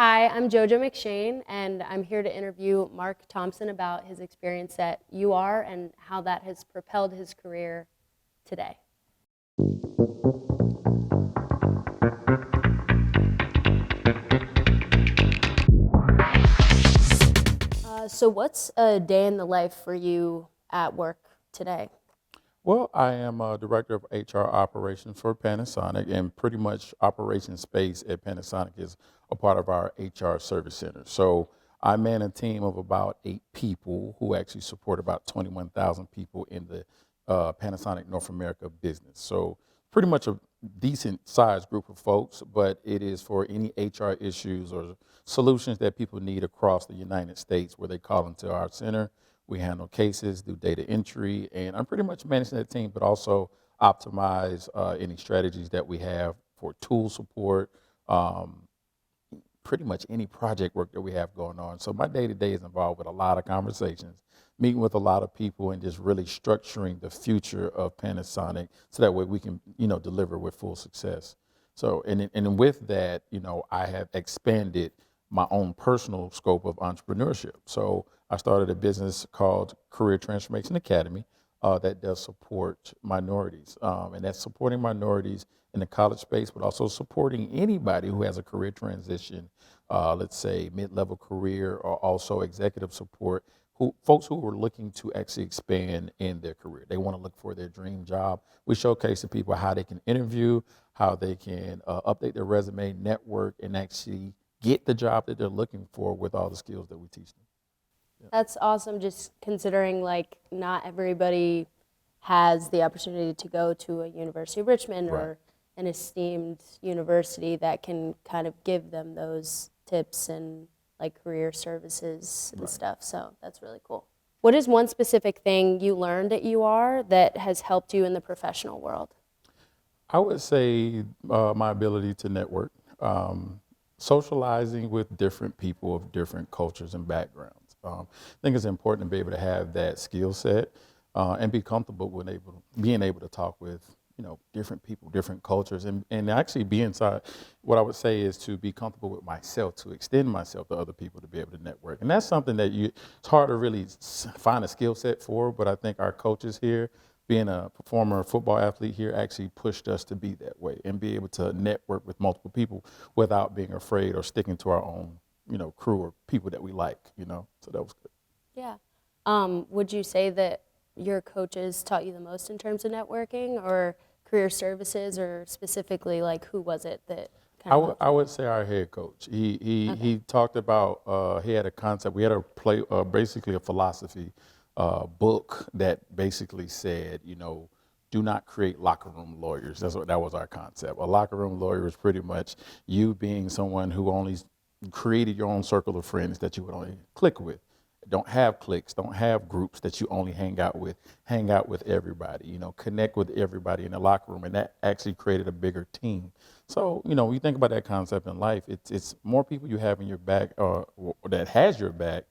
Hi, I'm JoJo McShane, and I'm here to interview Mark Thompson about his experience at UR and how that has propelled his career today. So what's a day in the life for you at work today? Well, I am a director of HR operations for Panasonic, and pretty much operations space at Panasonic is a part of our HR service center. So I man a team of about 8 people who actually support about 21,000 people in the Panasonic North America business. So pretty much a decent sized group of folks, but it is for any HR issues or solutions that people need across the United States where they call into our center. We handle cases, do data entry, and I'm pretty much managing that team, but also optimize any strategies that we have for tool support, um, pretty much any project work that we have going on. So my day to day is involved with a lot of conversations, meeting with a lot of people, and just really structuring the future of Panasonic so that way we can, deliver with full success. So, and with that, I have expanded my own personal scope of entrepreneurship. So I started a business called Career Transformation Academy that does support minorities, and that's supporting minorities in the college space, but also supporting anybody who has a career transition, let's say mid-level career, or also executive support, folks who are looking to actually expand in their career. They want to look for their dream job. We showcase to people how they can interview, how they can update their resume, network, and actually get the job that they're looking for with all the skills that we teach them. That's awesome, just considering like not everybody has the opportunity to go to a University of Richmond Right. or an esteemed university that can kind of give them those tips and like career services and Right. stuff. So that's really cool. What is one specific thing you learned at UR that has helped you in the professional world? I would say my ability to network, socializing with different people of different cultures and backgrounds. I think it's important to be able to have that skill set and be comfortable with being able to talk with different people, different cultures, and actually be inside. What I would say is to be comfortable with myself, to extend myself to other people to be able to network, and that's something that it's hard to really find a skill set for. But I think our coaches here, being a former football athlete here, actually pushed us to be that way and be able to network with multiple people without being afraid or sticking to our own, crew or people that we like. So that was good. Yeah. Would you say that your coaches taught you the most in terms of networking or career services, or specifically like who was it that kind I of would helped I you? would say our head coach. He Okay. talked about he had a concept. We had a play basically a philosophy book that basically said, do not create locker room lawyers. That was our concept. A locker room lawyer is pretty much you being someone who only created your own circle of friends that you would only click with. Don't have cliques, don't have groups that you only hang out with. Hang out with everybody, connect with everybody in the locker room, and that actually created a bigger team. So, when you think about that concept in life, it's more people you have in your back, or that has your back,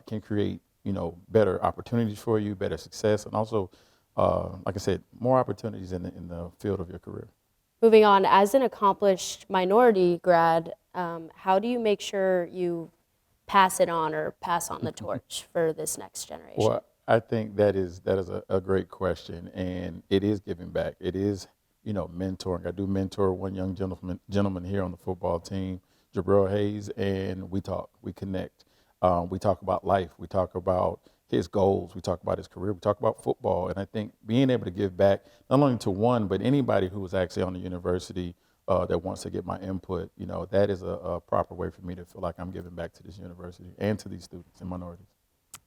can create, better opportunities for you, better success, and also, like I said, more opportunities in the field of your career. Moving on, as an accomplished minority grad, how do you make sure you pass it on or pass on the torch for this next generation? Well, I think that is a great question, and it is giving back. It is, mentoring. I do mentor one young gentleman here on the football team, Jabril Hayes, and we connect. We talk about life. We talk about his goals. We talk about his career. We talk about football, and I think being able to give back not only to one, but anybody who is actually on the university that wants to get my input, that is a proper way for me to feel like I'm giving back to this university and to these students and minorities.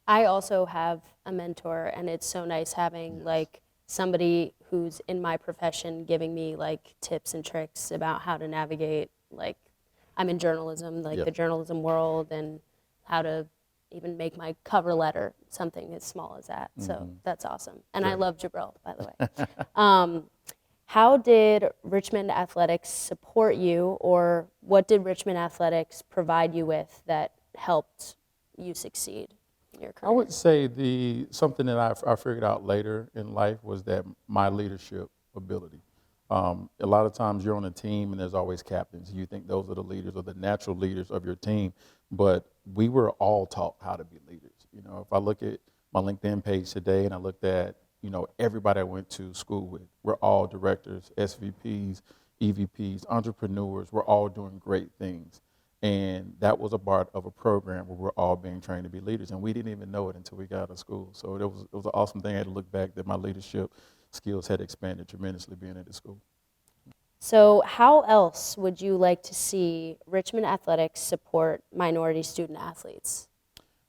I also have a mentor, and it's so nice having Yes. like somebody who's in my profession giving me like tips and tricks about how to navigate, like I'm in journalism, like Yes. the journalism world, and how to even make my cover letter, something as small as that. So that's awesome. And I Great. love Jabril, by the way. Um, how did Richmond Athletics support you, or what did Richmond Athletics provide you with that helped you succeed in your I career? would say the something that I figured out later in life was that my leadership ability. A lot of times you're on a team and there's always captains. You think those are the leaders or the natural leaders of your team, but we were all taught how to be leaders. You know, if I look at my LinkedIn page today and I looked at, you know, everybody I went to school with, we're all directors, SVPs, EVPs, entrepreneurs. We're all doing great things. And that was a part of a program where we're all being trained to be leaders. And we didn't even know it until we got out of school. So it was an awesome thing. I had to look back that my leadership skills had expanded tremendously being at the school. So how else would you like to see Richmond Athletics support minority student athletes?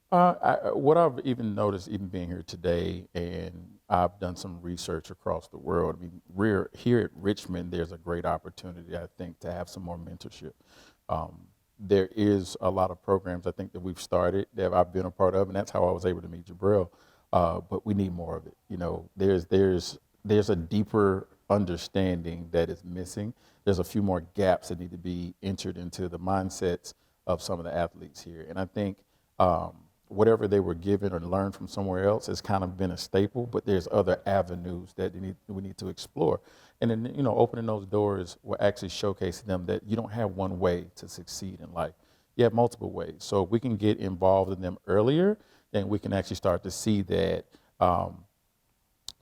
What I've even noticed, even being here today, and I've done some research across the world. I mean, we're here at Richmond. There's a great opportunity, I think, to have some more mentorship. There is a lot of programs I think that we've started that I've been a part of, and that's how I was able to meet Jabril. But we need more of it. You know, there's a deeper understanding that is missing. There's a few more gaps that need to be entered into the mindsets of some of the athletes here, and I think. Whatever they were given or learned from somewhere else has kind of been a staple, but there's other avenues that we need to explore. And then, you know, opening those doors will actually showcase them that you don't have one way to succeed in life. You have multiple ways. So if we can get involved in them earlier, then we can actually start to see that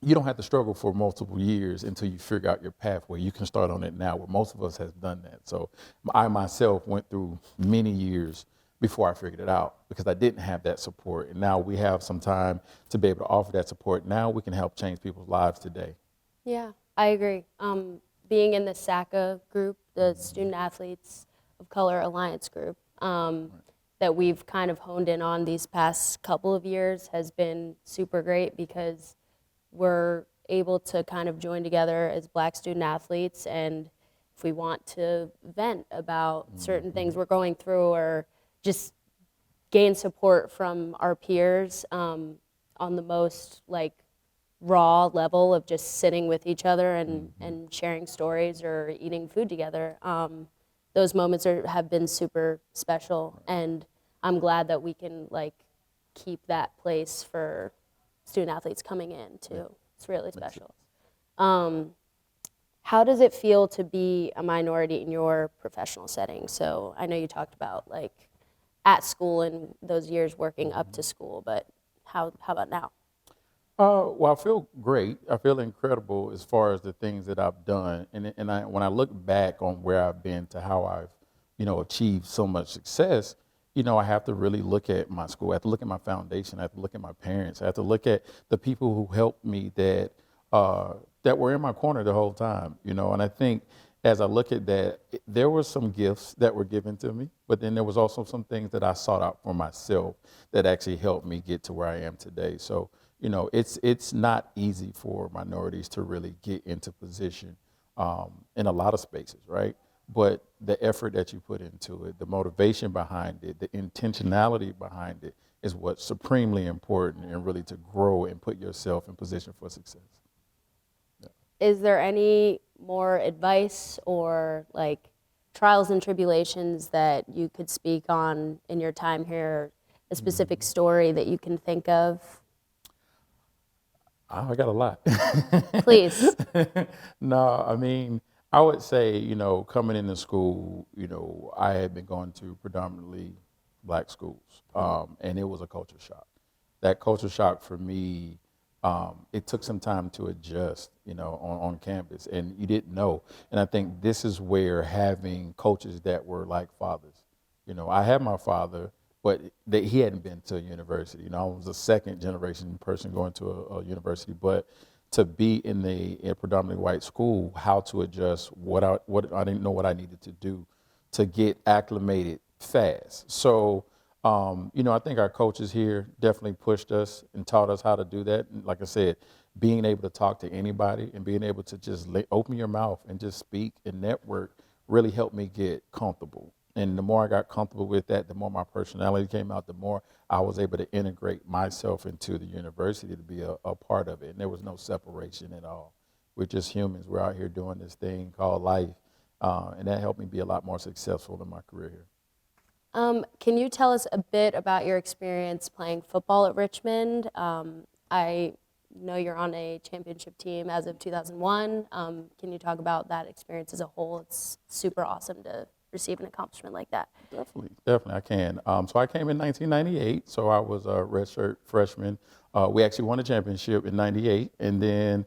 you don't have to struggle for multiple years until you figure out your pathway. You can start on it now, where most of us has done that. So I myself went through many years before I figured it out because I didn't have that support. And now we have some time to be able to offer that support. Now we can help change people's lives today. Yeah, I agree. Being in the SACA group, the Student Athletes of Color Alliance group, that we've kind of honed in on these past couple of years has been super great because we're able to kind of join together as Black student athletes, and if we want to vent about certain things we're going through or just gain support from our peers on the most like raw level of just sitting with each other and sharing stories or eating food together. Those moments have been super special, and I'm glad that we can like keep that place for student athletes coming in too. It's really special. How does it feel to be a minority in your professional setting? So I know you talked about like at school and those years working up to school, but how about now? Well, I feel great. I feel incredible as far as the things that I've done, and when I look back on where I've been to how I've, you know, achieved so much success, you know, I have to really look at my school. I have to look at my foundation. I have to look at my parents. I have to look at the people who helped me that that were in my corner the whole time. You know, and I think as I look at that, there were some gifts that were given to me, but then there was also some things that I sought out for myself that actually helped me get to where I am today. So, you know, it's not easy for minorities to really get into position in a lot of spaces, right? But the effort that you put into it, the motivation behind it, the intentionality behind it is what's supremely important and really to grow and put yourself in position for success. Is there any more advice or like trials and tribulations that you could speak on in your time here, a specific story that you can think of? Oh, I got a lot. Please. No, I mean, I would say, you know, coming into school, you know, I had been going to predominantly Black schools, and it was a culture shock. That culture shock for me, it took some time to adjust, you know, on campus, and you didn't know. And I think this is where having coaches that were like fathers, you know, I had my father, but he hadn't been to a university. You know, I was a second generation person going to a university, but to be in a predominantly white school, how to adjust, what I didn't know what I needed to do to get acclimated fast. So, you know, I think our coaches here definitely pushed us and taught us how to do that. And like I said, being able to talk to anybody and being able to just open your mouth and just speak and network really helped me get comfortable. And the more I got comfortable with that, the more my personality came out, the more I was able to integrate myself into the university to be a part of it. And there was no separation at all. We're just humans. We're out here doing this thing called life. And that helped me be a lot more successful in my career here. Can you tell us a bit about your experience playing football at Richmond? know you're on a championship team as of 2001. Can you talk about that experience as a whole? It's super awesome to receive an accomplishment like that. Definitely, I can. So I came in 1998, so I was a redshirt freshman. We actually won a championship in '98, and then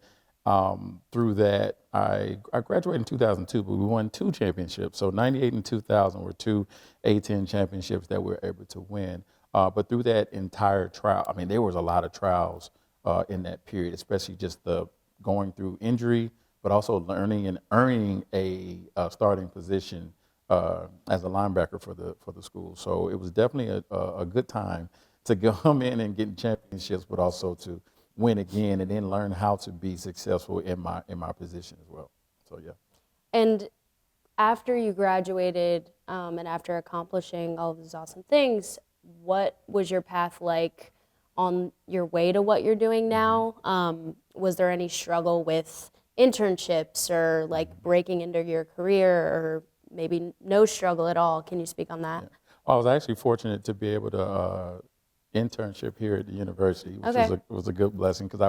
through that, I graduated in 2002, but we won two championships. So '98 and 2000 were two A10 championships that we were able to win. But through that entire trial, I mean, there was a lot of trials in that period, especially just the going through injury, but also learning and earning a starting position as a linebacker for the school. So it was definitely a good time to come in and get championships, but also to win again and then learn how to be successful in my position as well. So yeah. And after you graduated and after accomplishing all of these awesome things, what was your path like on your way to what you're doing now? Was there any struggle with internships or like breaking into your career, or maybe no struggle at all? Can you speak on that? Well, I was actually fortunate to be able to internship here at the university, which was a good blessing because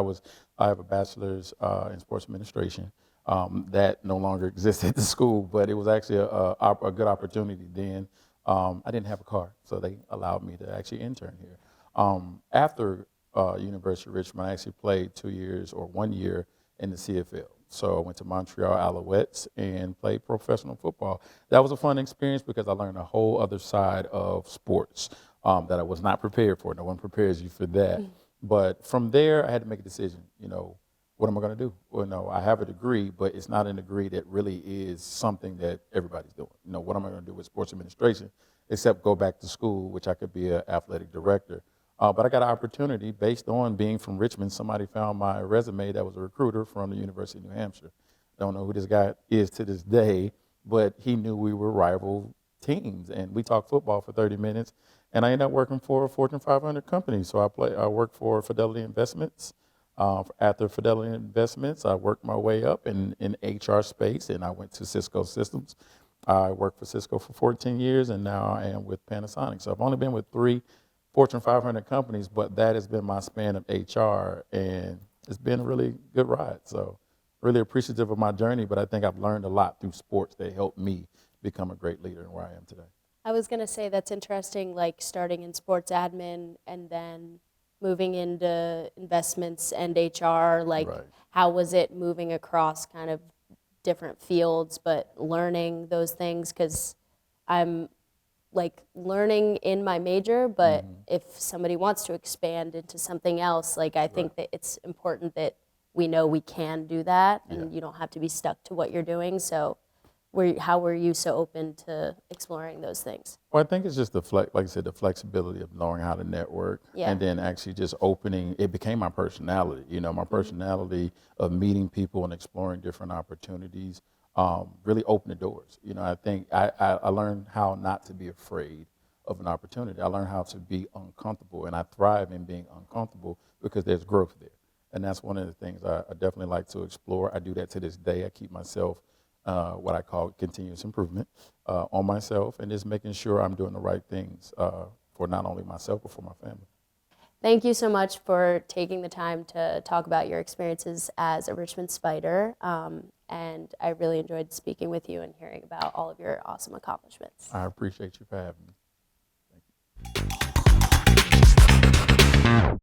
I have a bachelor's in sports administration that no longer exists at the school, but it was actually a good opportunity then. I didn't have a car, so they allowed me to actually intern here. After University of Richmond, I actually played 2 years or 1 year in the CFL. So I went to Montreal Alouettes and played professional football. That was a fun experience because I learned a whole other side of sports that I was not prepared for. No one prepares you for that. But from there, I had to make a decision. What am I going to do? Well, no, I have a degree, but it's not a degree that really is something that everybody's doing. What am I going to do with sports administration except go back to school, which I could be an athletic director. But I got an opportunity based on being from Richmond. Somebody found my resume that was a recruiter from the University of New Hampshire. Don't know who this guy is to this day, but he knew we were rival teams. And we talked football for 30 minutes. And I ended up working for a Fortune 500 company. So I worked for Fidelity Investments. After Fidelity Investments, I worked my way up in HR space, and I went to Cisco Systems. I worked for Cisco for 14 years, and now I am with Panasonic. So I've only been with 3 Fortune 500 companies, but that has been my span of HR, and it's been a really good ride. So really appreciative of my journey, but I think I've learned a lot through sports that helped me become a great leader in where I am today. I was going to say that's interesting, like starting in sports admin and then moving into investments and HR. Like, Right. How was it moving across kind of different fields, but learning those things? Because I'm like learning in my major, but if somebody wants to expand into something else, like I think that it's important that we know we can do that, and you don't have to be stuck to what you're doing. So how were you so open to exploring those things? Well, I think it's just like I said, the flexibility of knowing how to network, and then actually just opening. It became my personality. My personality of meeting people and exploring different opportunities really opened the doors. I think I learned how not to be afraid of an opportunity. I learned how to be uncomfortable, and I thrive in being uncomfortable because there's growth there. And that's one of the things I definitely like to explore. I do that to this day. I keep myself what I call continuous improvement on myself, and just making sure I'm doing the right things for not only myself, but for my family. Thank you so much for taking the time to talk about your experiences as a Richmond Spider. And I really enjoyed speaking with you and hearing about all of your awesome accomplishments. I appreciate you for having me. Thank you.